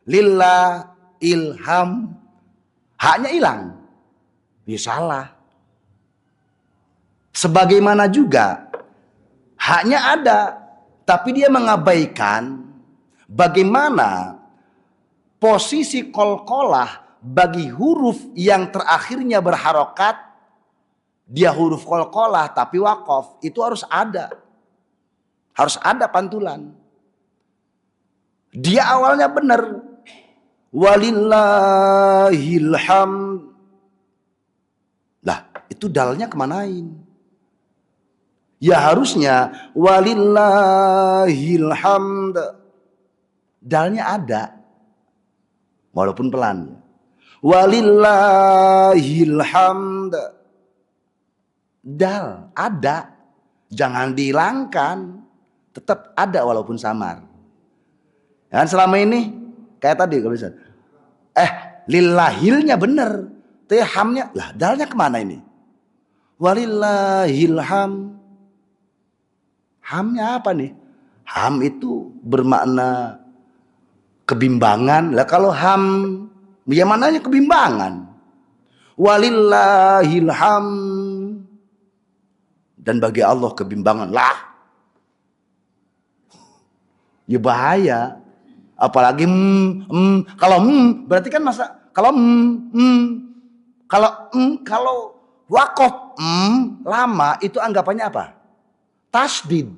Speaker 1: Lillah ilham. Haknya hilang. Ya salah. Sebagaimana juga haknya ada. Tapi dia mengabaikan bagaimana posisi qalqalah bagi huruf yang terakhirnya berharokat. Dia huruf qalqalah tapi waqaf. Itu harus ada. Harus ada pantulan. Dia awalnya benar. Walillahil hamd. Lah itu dalnya kemanain? Ya harusnya walillahil hamd. Dalnya ada. Walaupun pelan. Walillahil hamd. Dal ada, jangan dihilangkan, tetap ada walaupun samar. Dan selama ini kayak tadi kalau bisa, lillahilnya bener, tapi hamnya lah dalnya kemana ini? Walillahil ham. Hamnya apa nih? Ham itu bermakna kebimbangan. Lah kalau ham, ya mananya kebimbangan. Walillahil ham. Dan bagi Allah kebimbangan lah. Ya bahaya. Apalagi kalau berarti kan masa kalau kalau waqaf lama itu anggapannya apa? Tasdid.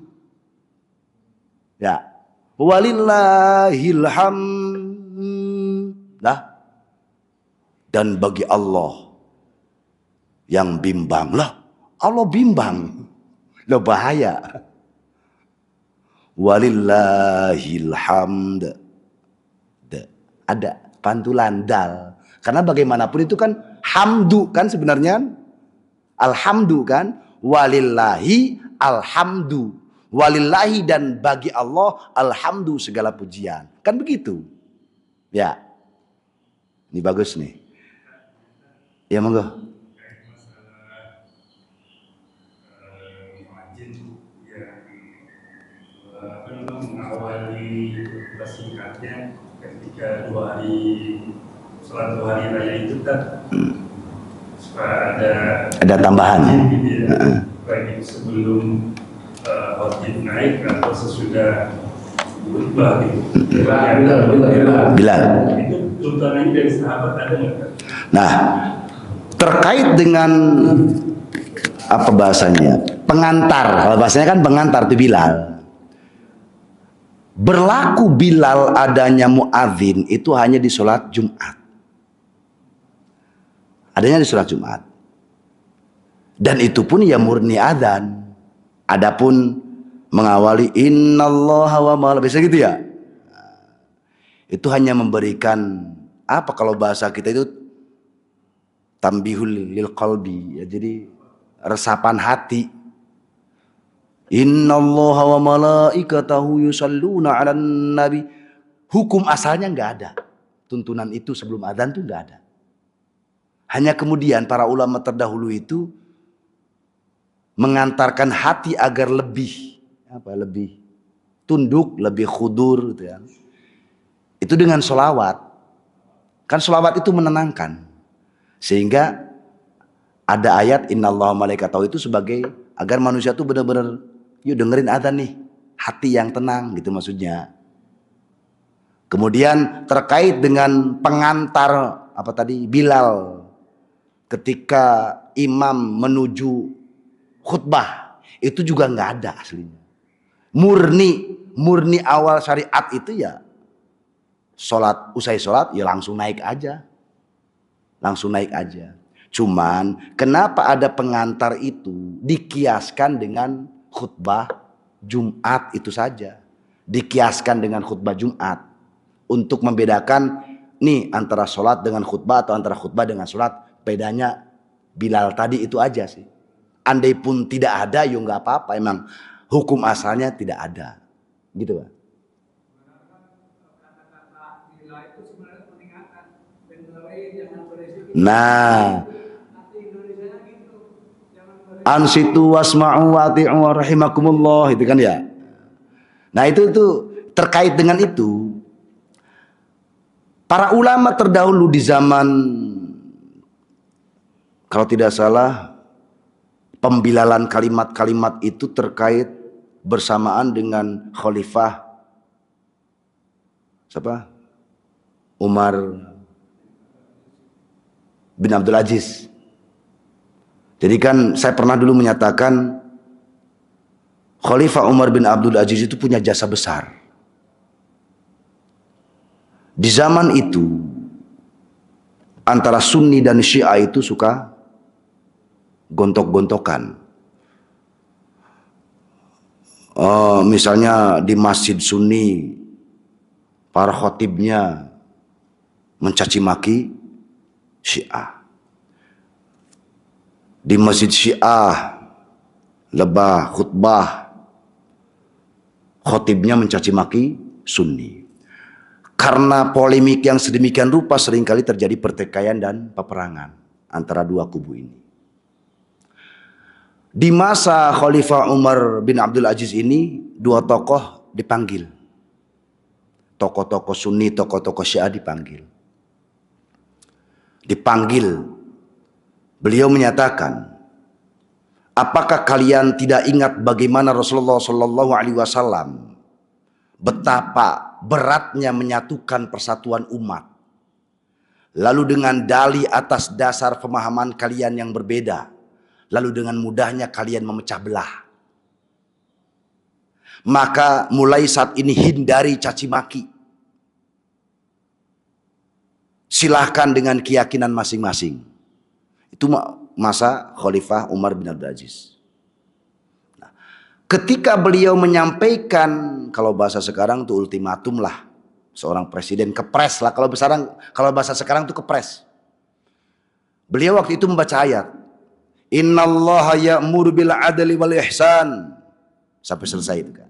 Speaker 1: Ya. Walillahil hamd. Dan bagi Allah yang bimbang lah. Allah bimbang. Loh bahaya. Walillahil hamd. Ada pantulan dal. Karena bagaimanapun itu kan hamdu kan sebenarnya. Alhamdu kan. Walillahi alhamdu. Walillahi dan bagi Allah alhamdu segala pujian. Kan begitu. Ya. Ini bagus nih. Ya monggo.
Speaker 4: Mengawali singkatnya ketika 2 hari sholat hari raya itu kan supaya
Speaker 1: Ada tambahan.
Speaker 4: gitu ya. Baik itu sebelum khotib naik atau sesudah khutbah gitu.
Speaker 1: Bilal.
Speaker 4: Itu tuntunannya dari sahabat ada nggak?
Speaker 1: Nah, terkait dengan apa bahasanya? Pengantar. Kalau bahasanya kan pengantar itu Bilal. Berlaku Bilal adanya muadzin itu hanya di sholat Jumat. Adanya di sholat Jumat. Dan itu pun ya murni adzan. Adapun mengawali innallaha wa malaikatahu gitu ya. Itu hanya memberikan apa kalau bahasa kita itu tambihul lil qalbi ya, jadi resapan hati. Innallaha wa malaikatahu yusalluna 'alan nabi. Hukum asalnya enggak ada. Tuntunan itu sebelum adzan tuh enggak ada. Hanya kemudian para ulama terdahulu itu mengantarkan hati agar lebih tunduk, lebih khudur gitu ya. Itu dengan sholawat. Kan sholawat itu menenangkan. Sehingga ada ayat innallaha malaikatahu itu sebagai agar manusia itu benar-benar yuk dengerin adzan nih, hati yang tenang gitu maksudnya. Kemudian terkait dengan pengantar apa tadi Bilal ketika imam menuju khutbah itu juga nggak ada aslinya. Murni awal syariat itu ya usai sholat ya langsung naik aja. Cuman kenapa ada pengantar itu dikiaskan dengan khutbah Jumat itu saja. Dikiaskan dengan khutbah Jumat untuk membedakan nih antara sholat dengan khutbah atau antara khutbah dengan sholat. Bedanya Bilal tadi itu aja sih. Andai pun tidak ada ya nggak apa-apa. Emang hukum asalnya tidak ada. Gitu Pak. Nah, ansitu wasma'u wati'u rahimakumullah itu kan ya. Nah itu terkait dengan itu. Para ulama terdahulu di zaman kalau tidak salah pembilalan kalimat-kalimat itu terkait bersamaan dengan Khalifah siapa? Umar bin Abdul Aziz. Jadi kan saya pernah dulu menyatakan Khalifah Umar bin Abdul Aziz itu punya jasa besar. Di zaman itu antara Sunni dan Syiah itu suka gontok-gontokan. Misalnya di masjid Sunni para khotibnya mencaci maki Syiah. Di masjid Syiah lebah khutbah khotibnya mencaci maki Sunni. Karena polemik yang sedemikian rupa seringkali terjadi pertikaian dan peperangan antara dua kubu ini. Di masa Khalifah Umar bin Abdul Aziz ini dua tokoh dipanggil. Tokoh-tokoh Sunni, tokoh-tokoh Syiah dipanggil. Beliau menyatakan, apakah kalian tidak ingat bagaimana Rasulullah Shallallahu Alaihi Wasallam betapa beratnya menyatukan persatuan umat, lalu dengan dalih atas dasar pemahaman kalian yang berbeda, lalu dengan mudahnya kalian memecah belah. Maka mulai saat ini hindari caci maki. Silahkan dengan keyakinan masing-masing. Itu masa Khalifah Umar bin Abdul Aziz. Nah, ketika beliau menyampaikan, kalau bahasa sekarang itu ultimatum lah, seorang presiden kepres lah. Kalau bahasa sekarang itu kepres. Beliau waktu itu membaca ayat, Innallaha ya'muru bil adli wal ihsan. Sampai selesai itu kan.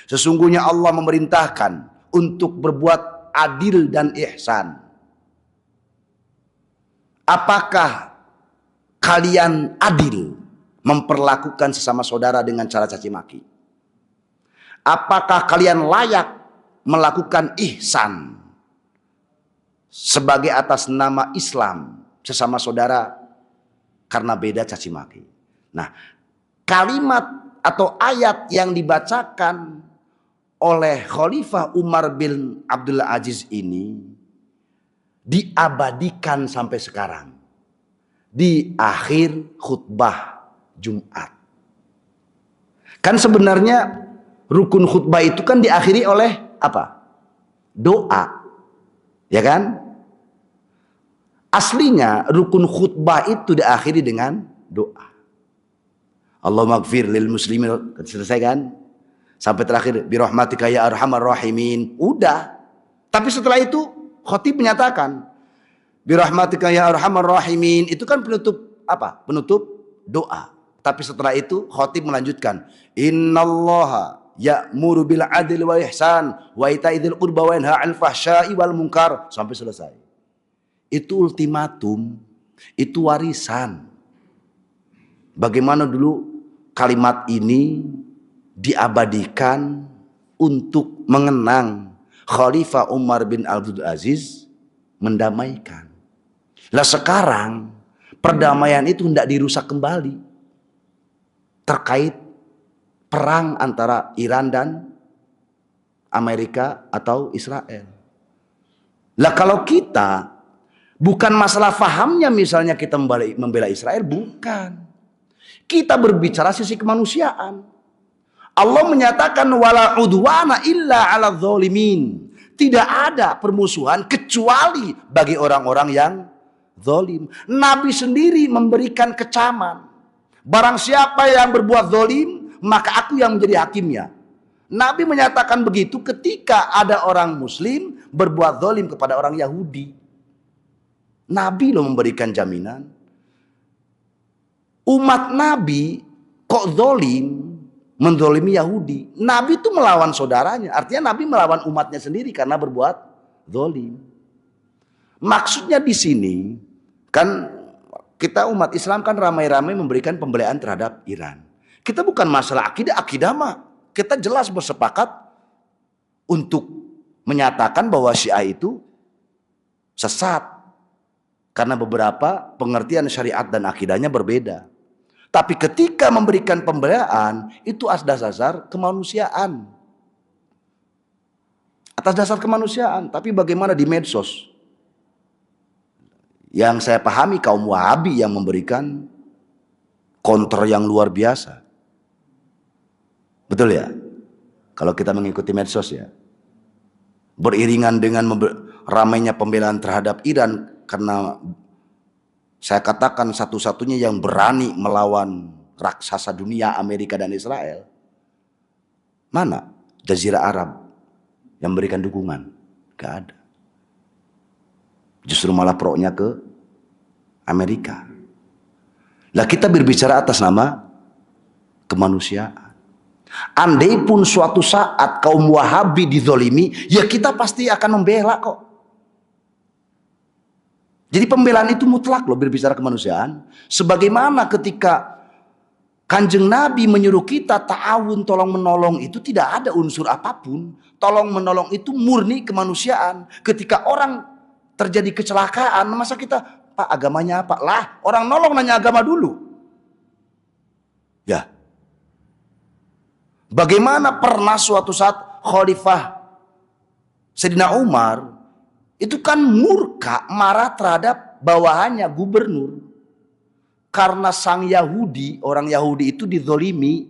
Speaker 1: Sesungguhnya Allah memerintahkan untuk berbuat adil dan ihsan. Apakah kalian adil memperlakukan sesama saudara dengan cara caci maki? Apakah kalian layak melakukan ihsan? sebagai atas nama Islam sesama saudara karena beda caci maki. Nah, kalimat atau ayat yang dibacakan oleh Khalifah Umar bin Abdul Aziz ini diabadikan sampai sekarang di akhir khutbah Jumat. Kan sebenarnya rukun khutbah itu kan diakhiri oleh apa? Doa. Ya kan? Aslinya rukun khutbah itu diakhiri dengan doa. Allahumma gfir lil muslimin. Selesai kan? Sampai terakhir birahmatika ya arhamar rahimin. Udah. Tapi setelah itu khatib menyatakan birahmatika ya arhamar rahimin, itu kan penutup apa? Penutup doa. Tapi setelah itu khatib melanjutkan innallaha ya'muru bil adli wal ihsan wa ita'idzil qurba wa yanha 'anil fahsya'i wal munkar sampai selesai. Itu ultimatum, itu warisan. Bagaimana dulu kalimat ini diabadikan untuk mengenang Khalifah Umar bin Abdul Aziz mendamaikan. Lah sekarang perdamaian itu hendak dirusak kembali terkait perang antara Iran dan Amerika atau Israel. Lah kalau kita bukan masalah fahamnya misalnya kita membela Israel, bukan. Kita berbicara sisi kemanusiaan. Allah menyatakan wala udwana illa 'alal zalimin. Tidak ada permusuhan kecuali bagi orang-orang yang zalim. Nabi sendiri memberikan kecaman. Barang siapa yang berbuat zalim, maka aku yang menjadi hakimnya. Nabi menyatakan begitu ketika ada orang muslim berbuat zalim kepada orang Yahudi. Nabi loh memberikan jaminan. Umat Nabi kok zalim, menzalimi Yahudi. Nabi itu melawan saudaranya. Artinya Nabi melawan umatnya sendiri karena berbuat zalim. Maksudnya di sini kan kita umat Islam kan ramai-ramai memberikan pembelaan terhadap Iran. Kita bukan masalah akidah mah. Kita jelas bersepakat untuk menyatakan bahwa Syiah itu sesat. Karena beberapa pengertian syariat dan akidahnya berbeda. Tapi ketika memberikan pembelaan, itu atas dasar kemanusiaan. Atas dasar kemanusiaan. Tapi bagaimana di medsos? Yang saya pahami kaum Wahabi yang memberikan counter yang luar biasa. Betul ya? Kalau kita mengikuti medsos ya. Beriringan dengan ramainya pembelaan terhadap Iran. Karena saya katakan satu-satunya yang berani melawan raksasa dunia Amerika dan Israel. Mana? Jazirah Arab yang memberikan dukungan. Gak ada. Justru malah pro-nya ke Amerika. Lah kita berbicara atas nama kemanusiaan. Andai pun suatu saat kaum Wahabi dizolimi, ya kita pasti akan membela kok. Jadi pembelaan itu mutlak loh berbicara kemanusiaan. Sebagaimana ketika Kanjeng Nabi menyuruh kita ta'awun, tolong menolong, itu tidak ada unsur apapun. Tolong menolong itu murni kemanusiaan. Ketika orang terjadi kecelakaan, masa kita, Pak agamanya apa? Lah orang nolong nanya agama dulu. Ya. Bagaimana pernah suatu saat Khalifah Sayyidina Umar itu kan murka, marah terhadap bawahannya gubernur. Karena sang Yahudi, orang Yahudi itu dizolimi.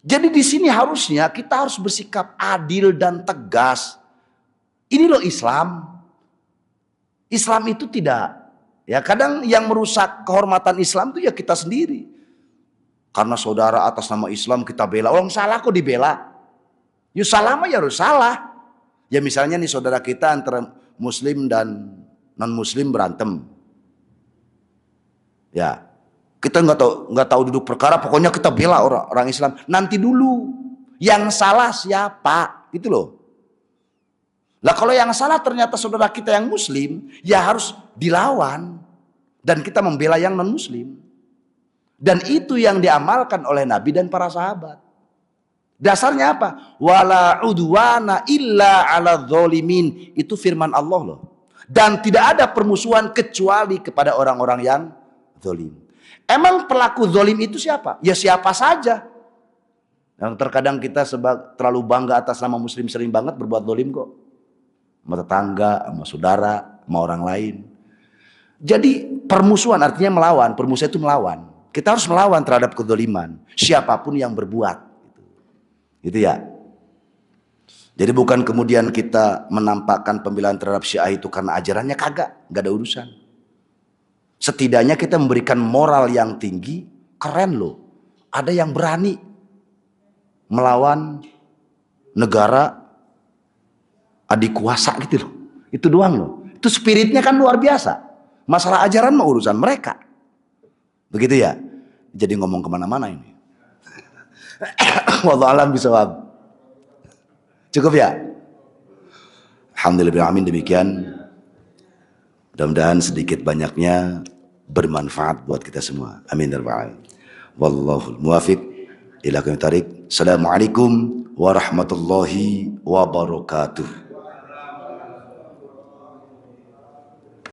Speaker 1: Jadi di sini harusnya kita harus bersikap adil dan tegas. Ini loh Islam. Islam itu tidak. Ya kadang yang merusak kehormatan Islam itu ya kita sendiri. Karena saudara atas nama Islam kita bela. Orang salah kok dibela. Ya salah mah ya harus salah. Ya misalnya nih saudara kita antara muslim dan non muslim berantem. Ya, kita nggak tahu duduk perkara, pokoknya kita bela orang Islam. Nanti dulu, yang salah siapa? Gitu loh. Lah kalau yang salah ternyata saudara kita yang muslim, ya harus dilawan dan kita membela yang non muslim. Dan itu yang diamalkan oleh Nabi dan para sahabat. Dasarnya apa? Wala udwana illa ala dzalimin. Itu firman Allah loh. Dan tidak ada permusuhan kecuali kepada orang-orang yang zalim. Emang pelaku zalim itu siapa? Ya siapa saja. Yang terkadang kita terlalu bangga atas nama muslim, sering banget berbuat zalim kok. Sama tetangga, sama saudara, sama orang lain. Jadi permusuhan artinya melawan. Permusuhan itu melawan. Kita harus melawan terhadap kezaliman. Siapapun yang berbuat. Gitu ya. Jadi bukan kemudian kita menampakkan pembelaan terhadap Syiah itu karena ajarannya, kagak. Gak ada urusan. Setidaknya kita memberikan moral yang tinggi. Keren loh. Ada yang berani melawan negara adik kuasa gitu loh. Itu doang loh. Itu spiritnya kan luar biasa. Masalah ajaran mah urusan mereka. Begitu ya. Jadi ngomong kemana-mana ini. Wallahu a'lam bishawab. Cukup ya? Alhamdulillah, amin, demikian. Mudah-mudahan sedikit banyaknya bermanfaat buat kita semua. Amin ya rabbal alamin. Wallahul muwaffiq ila aqwamit thariq. Assalamualaikum warahmatullahi wabarakatuh.